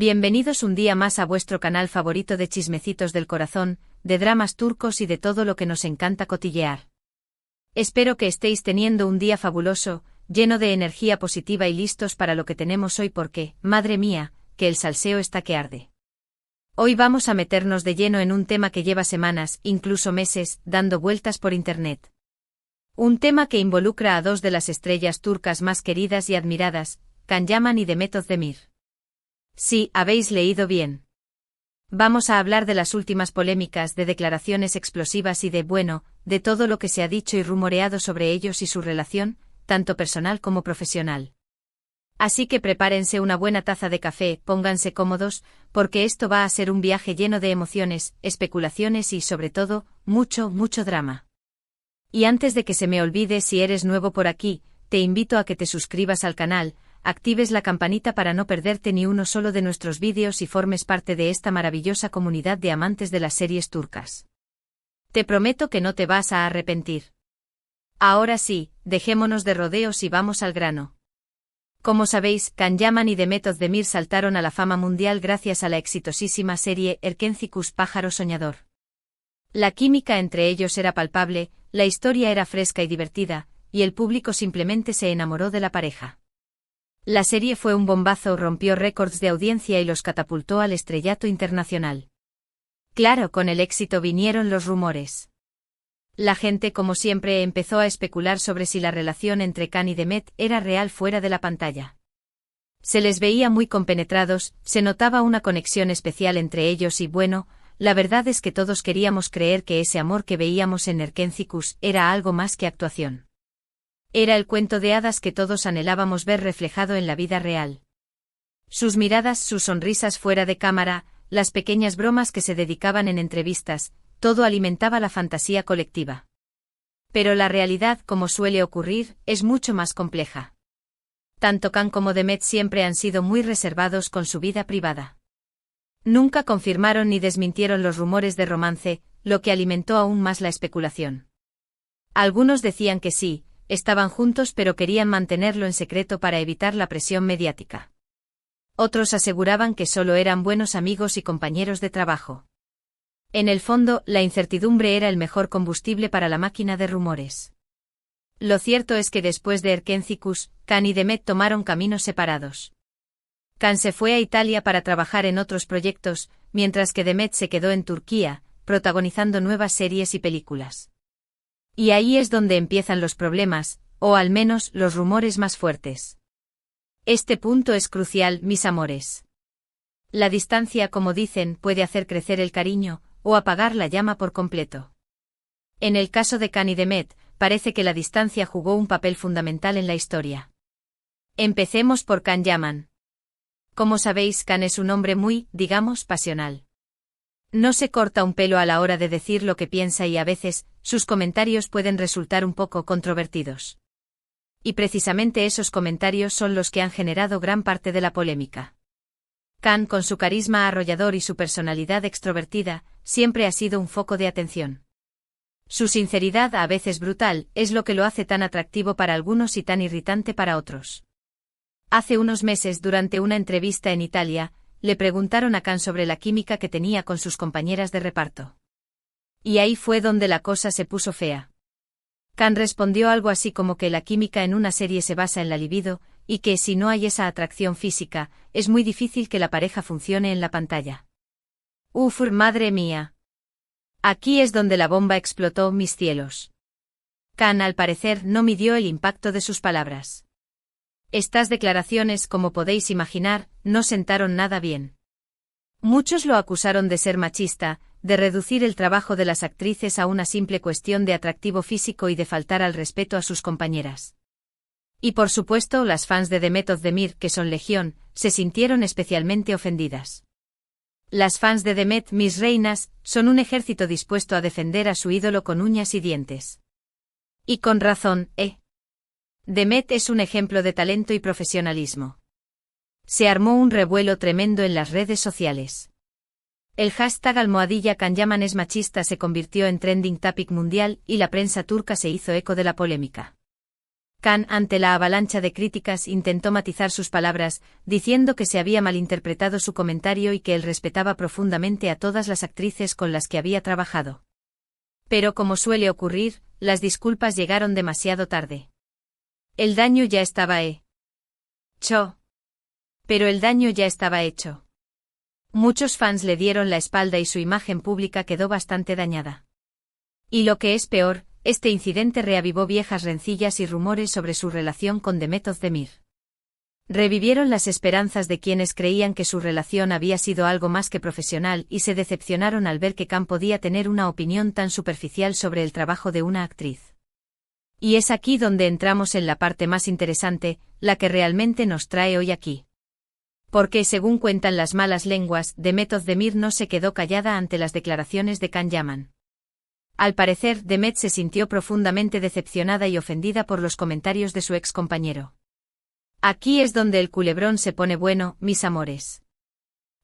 Bienvenidos un día más a vuestro canal favorito de chismecitos del corazón, de dramas turcos y de todo lo que nos encanta cotillear. Espero que estéis teniendo un día fabuloso, lleno de energía positiva y listos para lo que tenemos hoy porque, madre mía, que el salseo está que arde. Hoy vamos a meternos de lleno en un tema que lleva semanas, incluso meses, dando vueltas por internet. Un tema que involucra a dos de las estrellas turcas más queridas y admiradas, Can Yaman y Demet Özdemir. Sí, habéis leído bien. Vamos a hablar de las últimas polémicas, de declaraciones explosivas y de todo lo que se ha dicho y rumoreado sobre ellos y su relación, tanto personal como profesional. Así que prepárense una buena taza de café, pónganse cómodos, porque esto va a ser un viaje lleno de emociones, especulaciones y, sobre todo, mucho drama. Y antes de que se me olvide, si eres nuevo por aquí, te invito a que te suscribas al canal, actives la campanita para no perderte ni uno solo de nuestros vídeos y formes parte de esta maravillosa comunidad de amantes de las series turcas. Te prometo que no te vas a arrepentir. Ahora sí, dejémonos de rodeos y vamos al grano. Como sabéis, Can Yaman y Demet Özdemir saltaron a la fama mundial gracias a la exitosísima serie Erkencikus Pájaro Soñador. La química entre ellos era palpable, la historia era fresca y divertida, y el público simplemente se enamoró de la pareja. La serie fue un bombazo, rompió récords de audiencia y los catapultó al estrellato internacional. Claro, con el éxito vinieron los rumores. La gente, como siempre, empezó a especular sobre si la relación entre Can y Demet era real fuera de la pantalla. Se les veía muy compenetrados, se notaba una conexión especial entre ellos y la verdad es que todos queríamos creer que ese amor que veíamos en Erkencikus era algo más que actuación. Era el cuento de hadas que todos anhelábamos ver reflejado en la vida real. Sus miradas, sus sonrisas fuera de cámara, las pequeñas bromas que se dedicaban en entrevistas, todo alimentaba la fantasía colectiva. Pero la realidad, como suele ocurrir, es mucho más compleja. Tanto Can como Demet siempre han sido muy reservados con su vida privada. Nunca confirmaron ni desmintieron los rumores de romance, lo que alimentó aún más la especulación. Algunos decían que sí, estaban juntos pero querían mantenerlo en secreto para evitar la presión mediática. Otros aseguraban que solo eran buenos amigos y compañeros de trabajo. En el fondo, la incertidumbre era el mejor combustible para la máquina de rumores. Lo cierto es que después de Erkencikus, Can y Demet tomaron caminos separados. Can se fue a Italia para trabajar en otros proyectos, mientras que Demet se quedó en Turquía, protagonizando nuevas series y películas. Y ahí es donde empiezan los problemas, o al menos los rumores más fuertes. Este punto es crucial, mis amores. La distancia, como dicen, puede hacer crecer el cariño, o apagar la llama por completo. En el caso de Can y Demet, parece que la distancia jugó un papel fundamental en la historia. Empecemos por Can Yaman. Como sabéis, Can es un hombre muy, digamos, pasional. No se corta un pelo a la hora de decir lo que piensa y a veces, sus comentarios pueden resultar un poco controvertidos. Y precisamente esos comentarios son los que han generado gran parte de la polémica. Can, con su carisma arrollador y su personalidad extrovertida, siempre ha sido un foco de atención. Su sinceridad, a veces brutal, es lo que lo hace tan atractivo para algunos y tan irritante para otros. Hace unos meses, durante una entrevista en Italia, le preguntaron a Can sobre la química que tenía con sus compañeras de reparto. Y ahí fue donde la cosa se puso fea. Can respondió algo así como que la química en una serie se basa en la libido, y que si no hay esa atracción física, es muy difícil que la pareja funcione en la pantalla. Uf, madre mía. Aquí es donde la bomba explotó, mis cielos. Can, al parecer, no midió el impacto de sus palabras. Estas declaraciones, como podéis imaginar, no sentaron nada bien. Muchos lo acusaron de ser machista, de reducir el trabajo de las actrices a una simple cuestión de atractivo físico y de faltar al respeto a sus compañeras. Y por supuesto, las fans de Demet Özdemir, que son legión, se sintieron especialmente ofendidas. Las fans de Demet, mis reinas, son un ejército dispuesto a defender a su ídolo con uñas y dientes. Y con razón, Demet es un ejemplo de talento y profesionalismo. Se armó un revuelo tremendo en las redes sociales. El hashtag #Can Yaman es machista se convirtió en trending topic mundial y la prensa turca se hizo eco de la polémica. Khan, ante la avalancha de críticas, intentó matizar sus palabras, diciendo que se había malinterpretado su comentario y que él respetaba profundamente a todas las actrices con las que había trabajado. Pero como suele ocurrir, las disculpas llegaron demasiado tarde. El daño ya estaba hecho. Pero el daño ya estaba hecho. Muchos fans le dieron la espalda y su imagen pública quedó bastante dañada. Y lo que es peor, este incidente reavivó viejas rencillas y rumores sobre su relación con Demet Özdemir. Revivieron las esperanzas de quienes creían que su relación había sido algo más que profesional y se decepcionaron al ver que Khan podía tener una opinión tan superficial sobre el trabajo de una actriz. Y es aquí donde entramos en la parte más interesante, la que realmente nos trae hoy aquí. Porque, según cuentan las malas lenguas, Demet Özdemir no se quedó callada ante las declaraciones de Can Yaman. Al parecer, Demet se sintió profundamente decepcionada y ofendida por los comentarios de su ex compañero. Aquí es donde el culebrón se pone bueno, mis amores.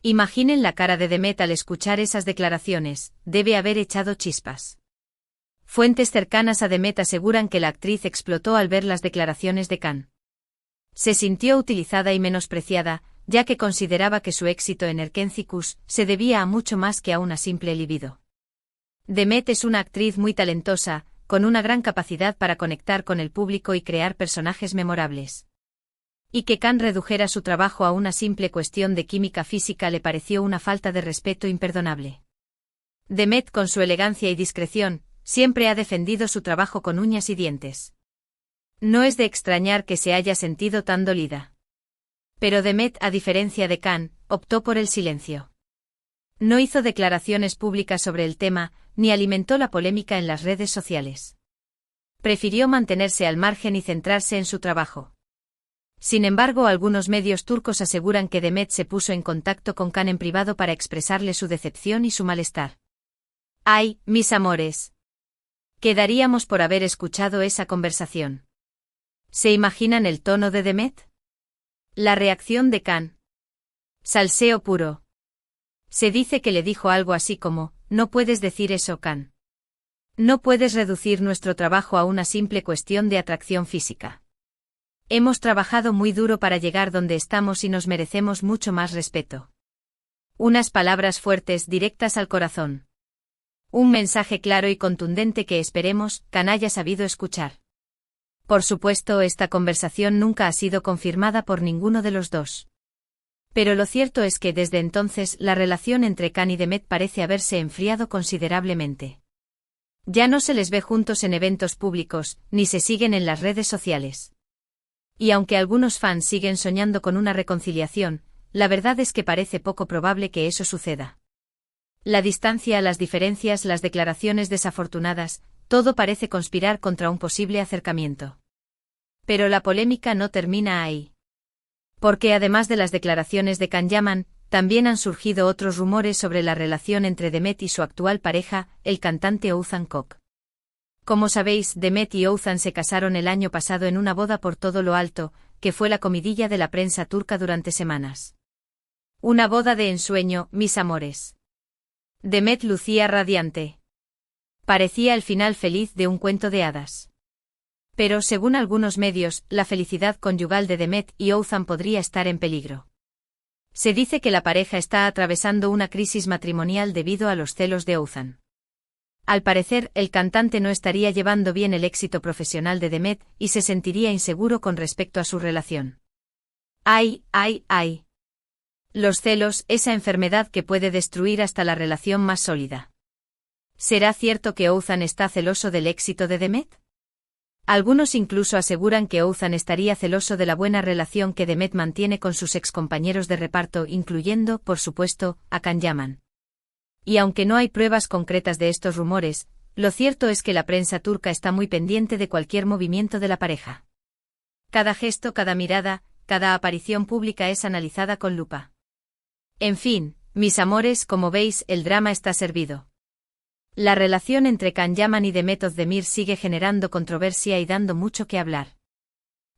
Imaginen la cara de Demet al escuchar esas declaraciones, debe haber echado chispas. Fuentes cercanas a Demet aseguran que la actriz explotó al ver las declaraciones de Can. Se sintió utilizada y menospreciada, ya que consideraba que su éxito en Erkencicus se debía a mucho más que a una simple libido. Demet es una actriz muy talentosa, con una gran capacidad para conectar con el público y crear personajes memorables. Y que Can redujera su trabajo a una simple cuestión de química física le pareció una falta de respeto imperdonable. Demet, con su elegancia y discreción, siempre ha defendido su trabajo con uñas y dientes. No es de extrañar que se haya sentido tan dolida. Pero Demet, a diferencia de Can, optó por el silencio. No hizo declaraciones públicas sobre el tema, ni alimentó la polémica en las redes sociales. Prefirió mantenerse al margen y centrarse en su trabajo. Sin embargo, algunos medios turcos aseguran que Demet se puso en contacto con Can en privado para expresarle su decepción y su malestar. ¡Ay, mis amores! ¿Qué daríamos por haber escuchado esa conversación? ¿Se imaginan el tono de Demet? La reacción de Can. Salseo puro. Se dice que le dijo algo así como, no puedes decir eso, Can. No puedes reducir nuestro trabajo a una simple cuestión de atracción física. Hemos trabajado muy duro para llegar donde estamos y nos merecemos mucho más respeto. Unas palabras fuertes, directas al corazón. Un mensaje claro y contundente que esperemos, Can haya sabido escuchar. Por supuesto, esta conversación nunca ha sido confirmada por ninguno de los dos. Pero lo cierto es que desde entonces la relación entre Can y Demet parece haberse enfriado considerablemente. Ya no se les ve juntos en eventos públicos, ni se siguen en las redes sociales. Y aunque algunos fans siguen soñando con una reconciliación, la verdad es que parece poco probable que eso suceda. La distancia, las diferencias, las declaraciones desafortunadas, todo parece conspirar contra un posible acercamiento. Pero la polémica no termina ahí. Porque además de las declaraciones de Can Yaman, también han surgido otros rumores sobre la relación entre Demet y su actual pareja, el cantante Oğuzhan Koç. Como sabéis, Demet y Oğuzhan se casaron el año pasado en una boda por todo lo alto, que fue la comidilla de la prensa turca durante semanas. Una boda de ensueño, mis amores. Demet lucía radiante. Parecía el final feliz de un cuento de hadas. Pero, según algunos medios, la felicidad conyugal de Demet y Oğuzhan podría estar en peligro. Se dice que la pareja está atravesando una crisis matrimonial debido a los celos de Oğuzhan. Al parecer, el cantante no estaría llevando bien el éxito profesional de Demet y se sentiría inseguro con respecto a su relación. ¡Ay, ay, ay! Los celos, esa enfermedad que puede destruir hasta la relación más sólida. ¿Será cierto que Oğuzhan está celoso del éxito de Demet? Algunos incluso aseguran que Oğuzhan estaría celoso de la buena relación que Demet mantiene con sus excompañeros de reparto, incluyendo, por supuesto, a Can Yaman. Y aunque no hay pruebas concretas de estos rumores, lo cierto es que la prensa turca está muy pendiente de cualquier movimiento de la pareja. Cada gesto, cada mirada, cada aparición pública es analizada con lupa. En fin, mis amores, como veis, el drama está servido. La relación entre Can Yaman y Demet Özdemir sigue generando controversia y dando mucho que hablar.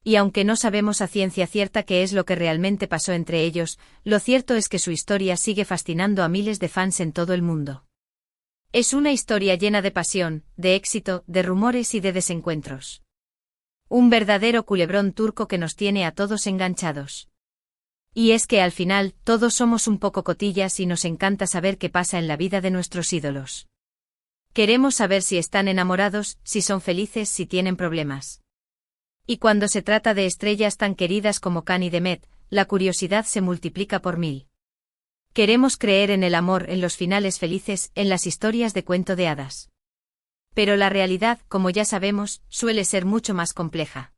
Y aunque no sabemos a ciencia cierta qué es lo que realmente pasó entre ellos, lo cierto es que su historia sigue fascinando a miles de fans en todo el mundo. Es una historia llena de pasión, de éxito, de rumores y de desencuentros. Un verdadero culebrón turco que nos tiene a todos enganchados. Y es que al final, todos somos un poco cotillas y nos encanta saber qué pasa en la vida de nuestros ídolos. Queremos saber si están enamorados, si son felices, si tienen problemas. Y cuando se trata de estrellas tan queridas como Khan y Demet, la curiosidad se multiplica por 1000. Queremos creer en el amor, en los finales felices, en las historias de cuento de hadas. Pero la realidad, como ya sabemos, suele ser mucho más compleja.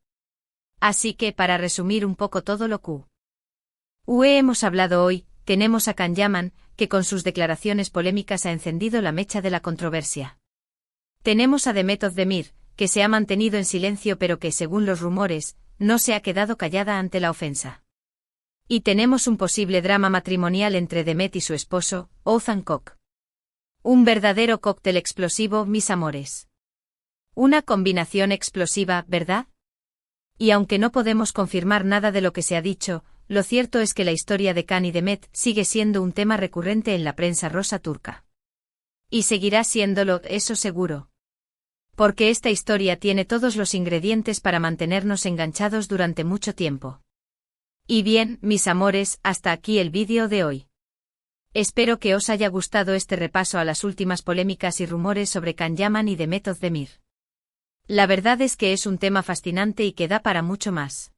Así que, para resumir un poco todo lo que hemos hablado hoy, tenemos a Can Yaman, que con sus declaraciones polémicas ha encendido la mecha de la controversia. Tenemos a Demet Özdemir, que se ha mantenido en silencio pero que, según los rumores, no se ha quedado callada ante la ofensa. Y tenemos un posible drama matrimonial entre Demet y su esposo, Oğuzhan Koç. Un verdadero cóctel explosivo, mis amores. Una combinación explosiva, ¿verdad? Y aunque no podemos confirmar nada de lo que se ha dicho, lo cierto es que la historia de Khan y Demet sigue siendo un tema recurrente en la prensa rosa turca. Y seguirá siéndolo, eso seguro. Porque esta historia tiene todos los ingredientes para mantenernos enganchados durante mucho tiempo. Y bien, mis amores, hasta aquí el vídeo de hoy. Espero que os haya gustado este repaso a las últimas polémicas y rumores sobre Can Yaman y Demet Özdemir. La verdad es que es un tema fascinante y que da para mucho más.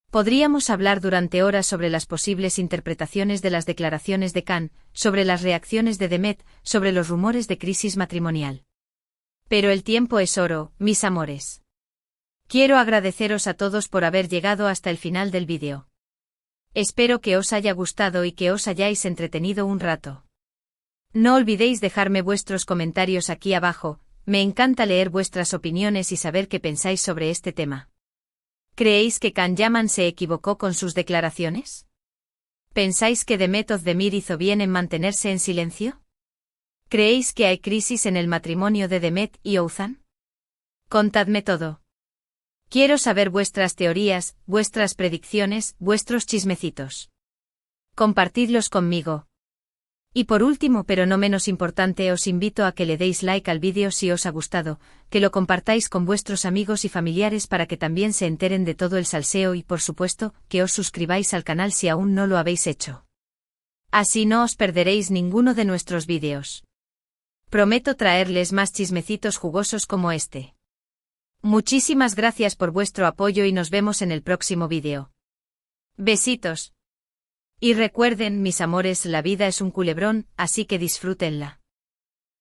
Podríamos hablar durante horas sobre las posibles interpretaciones de las declaraciones de Khan, sobre las reacciones de Demet, sobre los rumores de crisis matrimonial. Pero el tiempo es oro, mis amores. Quiero agradeceros a todos por haber llegado hasta el final del vídeo. Espero que os haya gustado y que os hayáis entretenido un rato. No olvidéis dejarme vuestros comentarios aquí abajo, me encanta leer vuestras opiniones y saber qué pensáis sobre este tema. ¿Creéis que Can Yaman se equivocó con sus declaraciones? ¿Pensáis que Demet Özdemir hizo bien en mantenerse en silencio? ¿Creéis que hay crisis en el matrimonio de Demet y Oğuzhan? Contadme todo. Quiero saber vuestras teorías, vuestras predicciones, vuestros chismecitos. Compartidlos conmigo. Y por último pero no menos importante, os invito a que le deis like al vídeo si os ha gustado, que lo compartáis con vuestros amigos y familiares para que también se enteren de todo el salseo y por supuesto, que os suscribáis al canal si aún no lo habéis hecho. Así no os perderéis ninguno de nuestros vídeos. Prometo traerles más chismecitos jugosos como este. Muchísimas gracias por vuestro apoyo y nos vemos en el próximo vídeo. Besitos. Y recuerden, mis amores, la vida es un culebrón, así que disfrútenla.